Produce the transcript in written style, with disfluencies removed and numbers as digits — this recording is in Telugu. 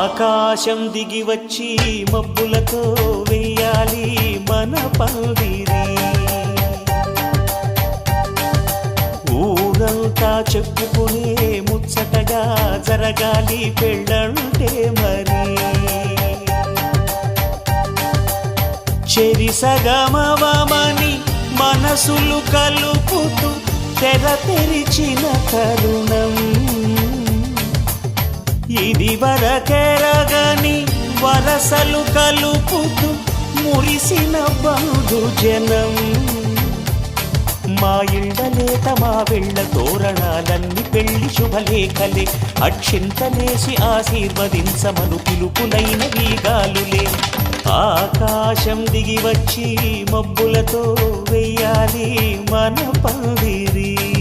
ఆకాశం దిగి వచ్చి మబ్బులతో వెయ్యాలి మన పందిరి. ఊరంతా చెప్పుకునే ముచ్చటగా జరగాలి పెళ్ళంటే మరి. చెరిసగమవమని మనసులు కలుపుతూ తెర తెరిచిన తరుణం ఇది వరకెరగని వరసలు కలుపుతూ మురిసిన బంధు జనం. మా ఇళ్ళలేత మా వెళ్ళ తోరణాలన్నీ పెళ్లి శుభలేఖలే. అక్షింతలేసి ఆశీర్వదించమను పిలుపులైన వీగాలులే. ఆకాశం దిగి వచ్చి మబ్బులతో వెయ్యాలి మన పందిరి.